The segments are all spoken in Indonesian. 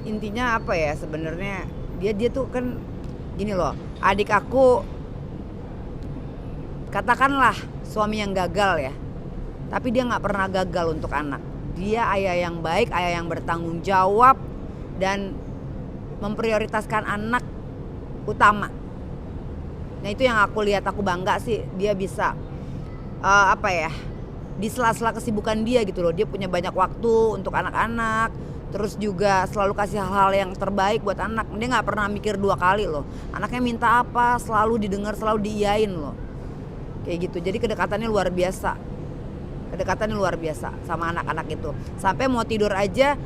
intinya apa ya sebenarnya, dia tuh kan gini loh, adik aku katakanlah suami yang gagal ya, tapi dia nggak pernah gagal untuk anak. Dia ayah yang baik, ayah yang bertanggung jawab dan memprioritaskan anak utama. Nah itu yang aku lihat, aku bangga sih dia bisa apa ya, di sela-sela kesibukan dia gitu loh, dia punya banyak waktu untuk anak-anak, terus juga selalu kasih hal-hal yang terbaik buat anak. Dia nggak pernah mikir dua kali loh, anaknya minta apa selalu didengar, selalu diiyain loh, kayak gitu. Jadi kedekatannya luar biasa, kedekatannya luar biasa sama anak-anak itu, sampai mau tidur aja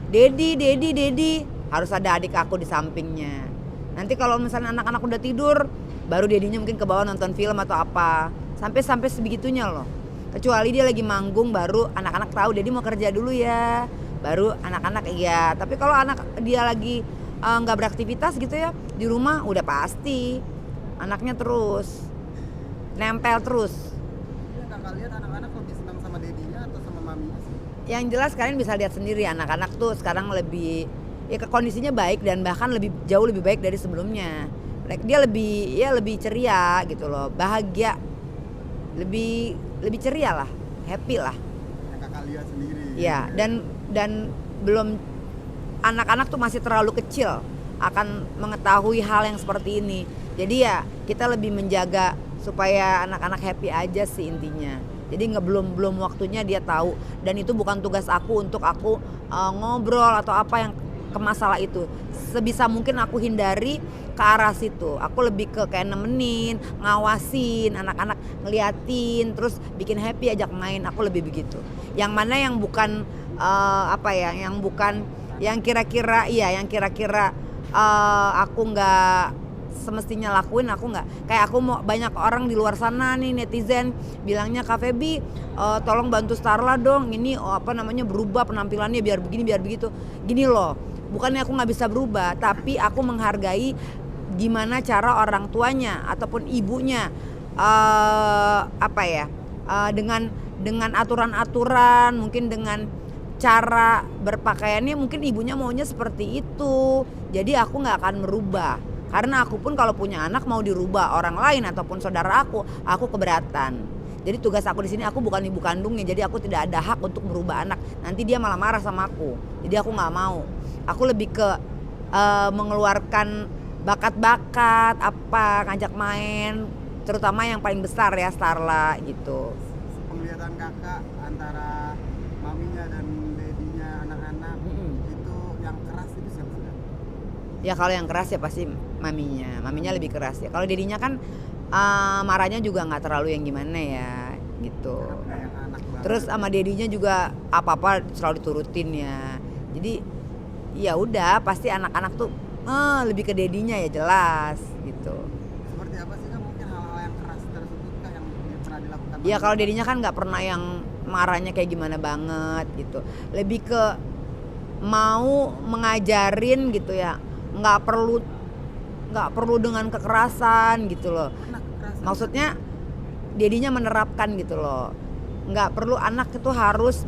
dedi harus ada adik aku di sampingnya. Nanti kalau misalnya anak-anak udah tidur, baru dedinya mungkin ke bawah nonton film atau apa, sampai sebegitunya loh. Kecuali dia lagi manggung, baru anak-anak tahu dedi mau kerja dulu ya, baru anak-anak iya. Tapi kalau anak dia lagi nggak beraktivitas gitu ya di rumah, udah pasti anaknya terus nempel terus. Yang kakak lihat anak-anak lebih senang sama dedinya atau sama maminya sih? Yang jelas kalian bisa lihat sendiri, anak-anak tuh sekarang lebih ya kondisinya baik dan bahkan jauh lebih baik dari sebelumnya. Dia lebih ceria gitu loh, bahagia, lebih ceria lah, happy lah. Yang kakak lihat sendiri. Ya, dan belum, anak-anak tuh masih terlalu kecil akan mengetahui hal yang seperti ini. Jadi ya kita lebih menjaga supaya anak-anak happy aja sih intinya. Jadi belum waktunya dia tahu, dan itu bukan tugas aku untuk aku ngobrol atau apa yang ke masalah itu. Sebisa mungkin aku hindari ke arah situ. Aku lebih ke kayak nemenin, ngawasin anak-anak, ngeliatin, terus bikin happy, ajak main. Aku lebih begitu. Yang mana yang bukan yang bukan, yang kira-kira aku nggak semestinya lakuin, aku nggak. Kayak aku mau, banyak orang di luar sana nih netizen bilangnya, Kak Feby tolong bantu Starla dong, ini berubah penampilannya biar begini biar begitu. Gini loh, bukannya aku nggak bisa berubah, tapi aku menghargai gimana cara orang tuanya ataupun ibunya dengan aturan-aturan, mungkin dengan cara berpakaiannya, mungkin ibunya maunya seperti itu. Jadi aku nggak akan merubah, karena aku pun kalau punya anak mau dirubah orang lain ataupun saudara aku keberatan. Jadi tugas aku di sini, aku bukan ibu kandungnya, jadi aku tidak ada hak untuk merubah anak. Nanti dia malah marah sama aku. Jadi aku nggak mau. Aku lebih ke mengeluarkan bakat-bakat, ngajak main, terutama yang paling besar ya Starla gitu. Penglihatan kakak antara maminya dan dedinya anak-anak itu yang keras itu siapa sih? Ya kalau yang keras ya pasti maminya lebih keras ya. Kalau dedinya kan marahnya juga nggak terlalu yang gimana ya gitu. Terus sama dedinya juga apa-apa selalu diturutin ya. Jadi ya udah, pasti anak-anak tuh lebih ke dedinya ya, jelas gitu. Seperti apa sih Kak, mungkin hal-hal yang keras tersebut Kak yang pernah dilakukan? Ya kalau dedinya kan nggak pernah yang marahnya kayak gimana banget gitu. Lebih ke mau mengajarin gitu ya. Nggak perlu dengan kekerasan gitu loh. Maksudnya dedinya menerapkan gitu loh. Nggak perlu anak itu harus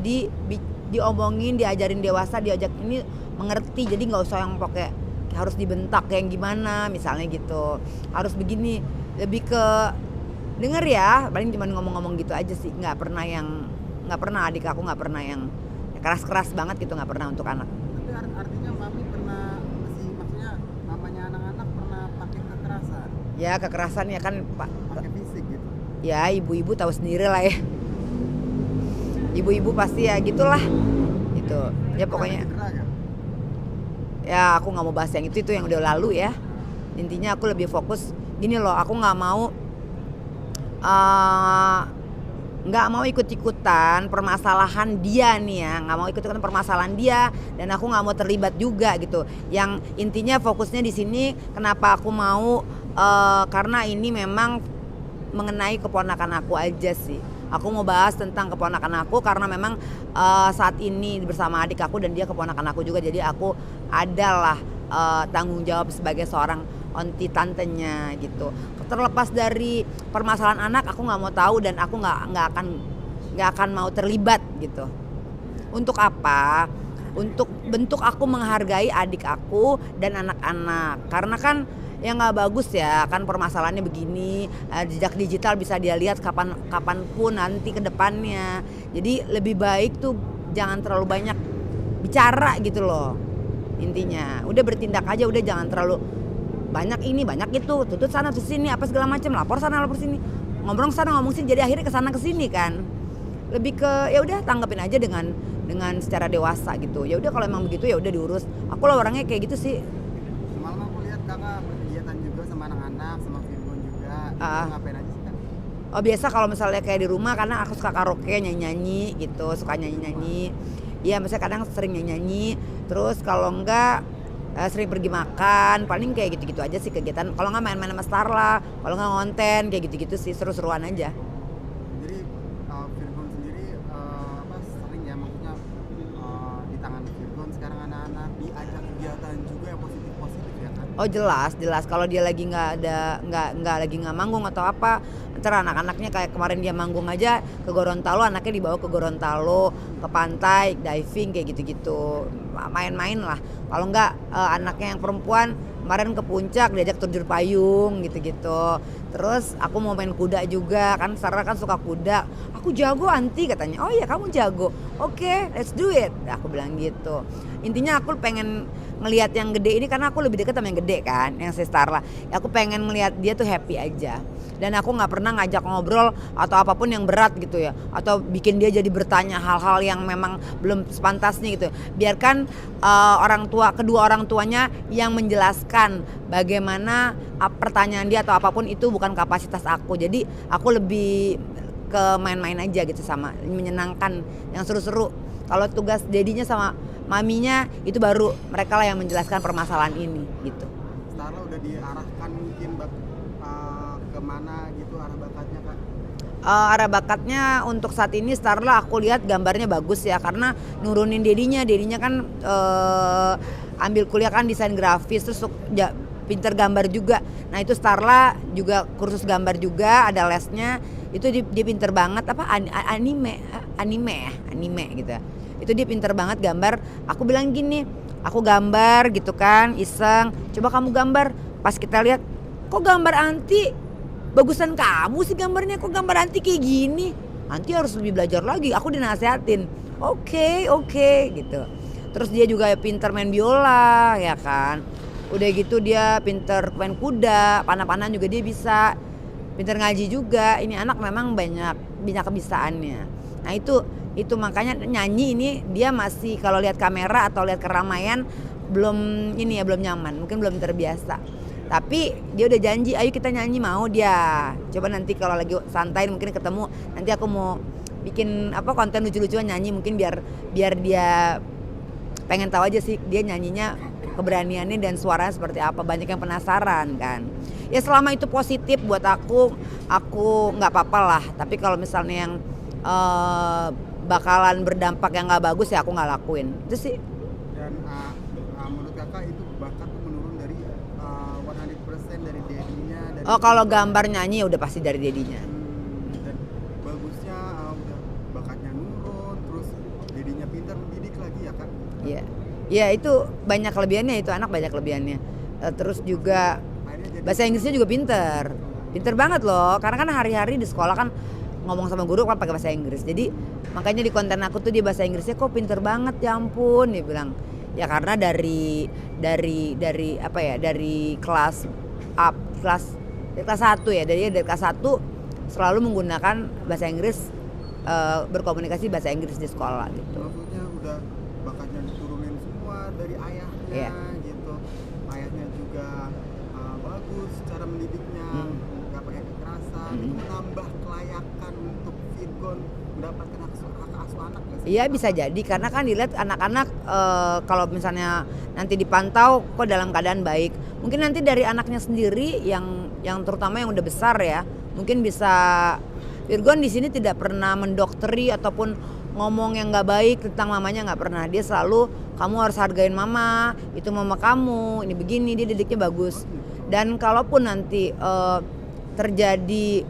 diomongin, diajarin dewasa, diajak ini mengerti. Jadi nggak usah yang pakai harus dibentak kayak gimana misalnya gitu. Harus begini, lebih ke denger ya, paling cuma ngomong-ngomong gitu aja sih. Nggak pernah adik aku nggak pernah yang keras-keras banget gitu, nggak pernah untuk anak. Tapi artinya mami pernah maksudnya mamanya anak-anak pernah pakai kekerasan? Ya kekerasan ya kan Pak. Pakai fisik gitu? Ya ibu-ibu tahu sendiri lah ya. Ibu-ibu pasti ya gitulah gitu. Ya pokoknya ya aku nggak mau bahas yang itu yang udah lalu ya. Intinya aku lebih fokus gini loh, aku nggak mau ikut-ikutan permasalahan dia nih ya, nggak mau ikut-ikutan permasalahan dia, dan aku nggak mau terlibat juga gitu. Yang intinya fokusnya di sini, kenapa aku mau karena ini memang mengenai keponakan aku aja sih. Aku mau bahas tentang keponakan aku karena memang saat ini bersama adik aku dan dia keponakan aku juga. Jadi aku adalah tanggung jawab sebagai seorang onti tantenya gitu. Terlepas dari permasalahan anak, aku nggak mau tahu dan aku nggak akan mau terlibat gitu. Untuk apa? untuk bentuk aku menghargai adik aku dan anak-anak. Karena kan ya nggak bagus ya kan permasalahannya begini, jejak digital bisa dia lihat kapanpun nanti ke depannya. Jadi lebih baik tuh jangan terlalu banyak bicara gitu loh. Intinya udah bertindak aja, udah jangan terlalu banyak ini banyak itu, tutut sana tutut sini apa segala macam, lapor sana lapor sini, ngomong sana ngomong sini, jadi akhirnya kesana kesini kan. Lebih ke ya udah tanggapin aja dengan secara dewasa gitu. Ya udah kalau emang begitu ya udah diurus. Aku lah orangnya kayak gitu sih. Semalam aku lihat kakak berkegiatan juga sama anak-anak, sama Virgon juga. Itu ngapain aja sih kak? Oh biasa kalau misalnya kayak di rumah karena aku suka karaoke nyanyi-nyanyi gitu, suka nyanyi-nyanyi. Iya misalnya kadang sering nyanyi-nyanyi. Terus kalau enggak sering pergi makan, paling kayak gitu-gitu aja sih kegiatan. Kalau nggak main-main sama Starla, kalau nggak ngonten kayak gitu-gitu sih, seru-seruan aja. Jadi Virgon sendiri apa sering ya maksudnya di tangan Virgon sekarang anak-anak diajak kegiatan juga yang positif ya kan? Oh jelas kalau dia lagi nggak lagi nggak manggung atau apa, ntar anak-anaknya kayak kemarin dia manggung aja ke Gorontalo, anaknya dibawa ke Gorontalo, ke pantai, diving kayak gitu-gitu, main-main lah. Kalau nggak anaknya yang perempuan kemarin ke puncak diajak terjun payung gitu-gitu. Terus aku mau main kuda juga kan, Sarah kan suka kuda. Aku jago anti katanya. Oh iya kamu jago. Oke, let's do it. Aku bilang gitu. Intinya aku pengen ngelihat yang gede ini karena aku lebih dekat sama yang gede kan, yang si Starla. Ya, aku pengen ngelihat dia tuh happy aja. Dan aku nggak pernah ngajak ngobrol atau apapun yang berat gitu ya, atau bikin dia jadi bertanya hal-hal yang memang belum sepantasnya gitu. Biarkan kedua orang tuanya yang menjelaskan bagaimana pertanyaan dia atau apapun itu bukan kapasitas aku. Jadi aku lebih ke main-main aja gitu, sama menyenangkan yang seru-seru. Kalau tugas dedinya sama maminya itu baru mereka lah yang menjelaskan permasalahan ini gitu. Starla udah diarahkan mungkin kemana gitu arah bakatnya kak? Arah bakatnya untuk saat ini Starla aku lihat gambarnya bagus ya, karena nurunin dedinya kan ambil kuliah kan desain grafis, terus pinter gambar juga. Nah itu Starla juga kursus gambar juga, ada lesnya. Itu dia pinter banget anime gitu. Itu dia pinter banget gambar. Aku bilang gini, aku gambar gitu kan iseng, coba kamu gambar. Pas kita lihat, kok gambar anti bagusan kamu sih gambarnya, kok gambar anti kayak gini, anti harus lebih belajar lagi. Aku dinasehatin, oke gitu. Terus dia juga pinter main biola ya kan, udah gitu dia pinter main kuda, panah-panahan juga dia bisa, pinter ngaji juga. Ini anak memang banyak kebisaannya. Nah itu makanya nyanyi ini dia masih kalau lihat kamera atau lihat keramaian belum nyaman, mungkin belum terbiasa. Tapi dia udah janji, ayo kita nyanyi, mau dia. Coba nanti kalau lagi santai mungkin ketemu, nanti aku mau bikin konten lucu-lucuan nyanyi, mungkin biar dia pengen tahu aja sih dia nyanyinya keberaniannya dan suaranya seperti apa. Banyak yang penasaran kan. Ya selama itu positif buat aku nggak apa-apa lah. Tapi kalau misalnya yang bakalan berdampak yang nggak bagus ya aku nggak lakuin. Itu sih. Dan menurut kakak itu bakat tuh menurun dari 100% dari dedinya. Kalau gambar nyanyi ya udah pasti dari dedinya. Dan bagusnya udah bakatnya nurun, terus dedinya pintar mendidik lagi ya kan? Iya. Ya itu banyak kelebihannya, itu anak banyak kelebihannya. Terus juga bahasa Inggrisnya juga pinter banget loh. Karena kan hari-hari di sekolah kan ngomong sama guru kan pakai bahasa Inggris. Jadi makanya di konten aku tuh dia bahasa Inggrisnya kok pinter banget, ya ampun, dia bilang. Ya karena dari kelas 1 ya, dari kelas 1 selalu menggunakan bahasa Inggris, berkomunikasi bahasa Inggris di sekolah gitu. Maksudnya udah bakatnya diturunin semua dari ayahnya gitu. Ayahnya juga bagus cara mendidiknya, nggak pakai kekerasan, itu menambah kelayakan untuk Virgon mendapatkan hak asuh anak nggak sih? Iya bisa jadi, karena kan dilihat anak-anak kalau misalnya nanti dipantau kok dalam keadaan baik. Mungkin nanti dari anaknya sendiri yang terutama yang udah besar ya, mungkin bisa. Virgon di sini tidak pernah mendokteri ataupun ngomong yang nggak baik tentang mamanya, nggak pernah. Dia selalu, kamu harus hargain mama, itu mama kamu, ini begini, dia didiknya bagus. Dan kalaupun nanti terjadi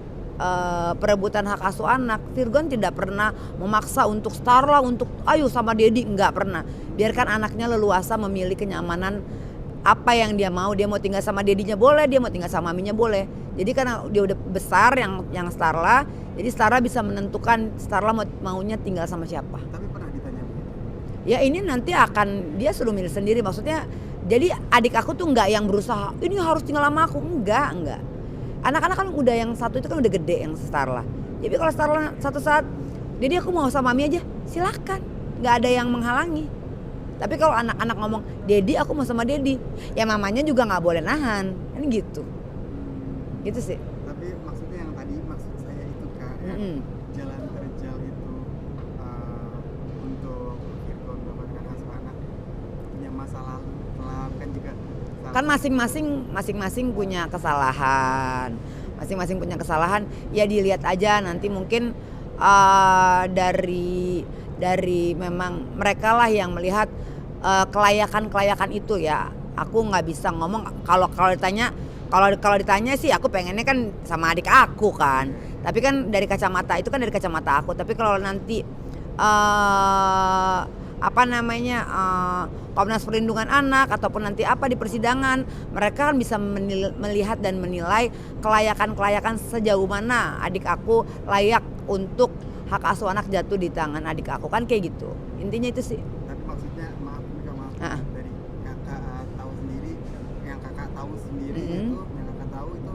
perebutan hak asuh anak, Virgon tidak pernah memaksa untuk Starla untuk ayo sama Dedi, nggak pernah. Biarkan anaknya leluasa memilih kenyamanan apa yang dia mau tinggal sama Dedinya boleh, dia mau tinggal sama maminya boleh. Jadi karena dia udah besar yang Starla, jadi Starla bisa menentukan Starla maunya tinggal sama siapa. Tapi pernah ditanya begitu? Ya ini nanti akan dia suruh milih sendiri, maksudnya jadi adik aku tuh nggak yang berusaha ini harus tinggal sama aku, enggak. Anak-anak kan udah yang satu itu kan udah gede yang Starla. Jadi kalau Starla satu saat, jadi aku mau sama mami aja, silakan, nggak ada yang menghalangi. Tapi kalau anak-anak ngomong, Dedi aku mau sama Dedi, ya mamanya juga nggak boleh nahan, kan gitu. Gitu sih. Tapi maksudnya yang tadi maksud saya itu Kak, yang jalan terjal itu untuk Virgon mendapatkan asuh anak punya masa lalu kelam kan juga. Kan masing-masing punya kesalahan. Masing-masing punya kesalahan, ya dilihat aja nanti mungkin dari memang mereka lah yang melihat kelayakan itu ya. Aku nggak bisa ngomong kalau ditanya sih aku pengennya kan sama adik aku kan. Tapi kan dari kacamata itu kan dari kacamata aku. Tapi kalau nanti Komnas Perlindungan Anak ataupun nanti apa di persidangan, mereka kan bisa melihat dan menilai kelayakan sejauh mana adik aku layak untuk hak asuh anak jatuh di tangan adik aku, kan kayak gitu. Intinya itu sih. Tapi maksudnya maaf dari kakak tahu sendiri, yang kakak tahu sendiri itu, yang kakak tahu itu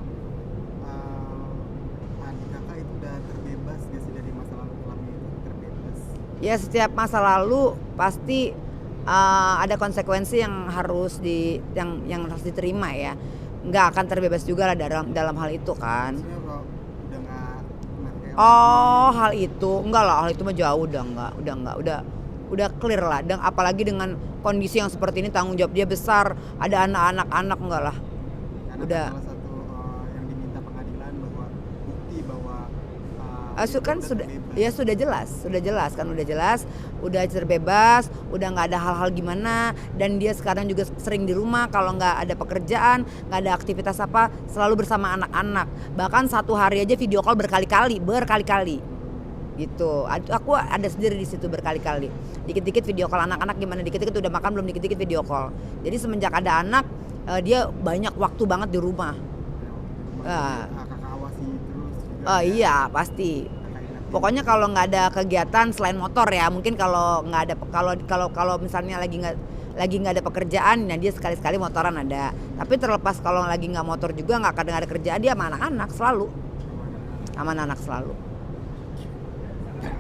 adik kakak itu udah terbebas gak sih dari masa lalu kelamnya itu, terbebas? Ya setiap masa lalu pasti ada konsekuensi yang harus harus diterima ya. Nggak akan terbebas juga lah dalam hal itu kan. Maksudnya kalau udah nggak hal itu enggak lah, hal itu mah jauh udah clear lah. Dan apalagi dengan kondisi yang seperti ini, tanggung jawab dia besar, ada anak-anak enggak lah. karena Udah. salah satu yang diminta pengadilan bahwa bukti bahwa Kan sudah terbebas. ya sudah jelas kan, udah terbebas, udah nggak ada hal-hal gimana, dan dia sekarang juga sering di rumah, kalau nggak ada pekerjaan, nggak ada aktivitas apa, selalu bersama anak-anak, bahkan satu hari aja video call berkali-kali gitu. Aku ada sendiri di situ berkali-kali, dikit-dikit video call anak-anak gimana, dikit-dikit udah makan belum, dikit-dikit video call. Jadi semenjak ada anak dia banyak waktu banget di rumah. Kakak awasi terus juga. Iya pasti. Pokoknya kalau nggak ada kegiatan selain motor ya, mungkin kalau nggak ada kalau misalnya lagi nggak ada pekerjaan, nah dia sekali-sekali motoran ada. Tapi terlepas kalau lagi nggak motor juga, nggak ada kerjaan, dia sama anak-anak selalu. Sama anak selalu.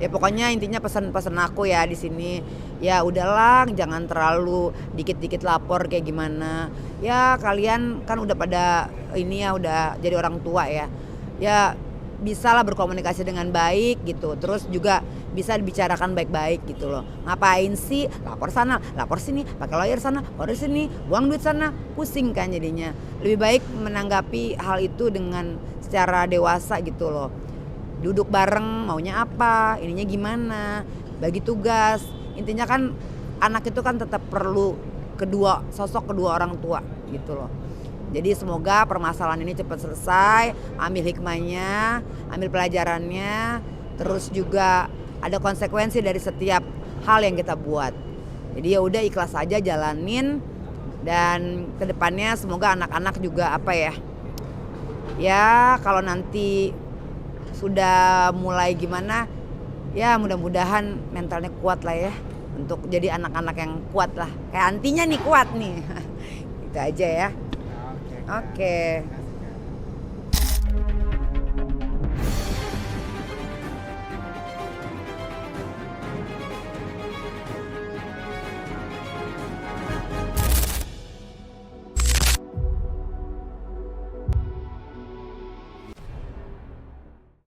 Ya pokoknya intinya pesan aku ya di sini, ya udahlah, jangan terlalu dikit-dikit lapor kayak gimana. Ya kalian kan udah pada ini ya, udah jadi orang tua ya. Ya bisalah berkomunikasi dengan baik gitu. Terus juga bisa dibicarakan baik-baik gitu loh. Ngapain sih lapor sana, lapor sini, pakai lawyer sana, lawyer sini, buang duit sana, pusing kan jadinya. Lebih baik menanggapi hal itu dengan secara dewasa gitu loh. Duduk bareng, maunya apa, ininya gimana, bagi tugas. Intinya kan anak itu kan tetap perlu sosok kedua orang tua gitu loh. Jadi semoga permasalahan ini cepat selesai, ambil hikmahnya, ambil pelajarannya, terus juga ada konsekuensi dari setiap hal yang kita buat. Jadi ya udah, ikhlas aja jalanin, dan kedepannya semoga anak-anak juga apa ya, ya kalau nanti sudah mulai gimana, ya mudah-mudahan mentalnya kuat lah ya, untuk jadi anak-anak yang kuat lah, kayak antinya nih kuat nih. Itu aja ya. Oke.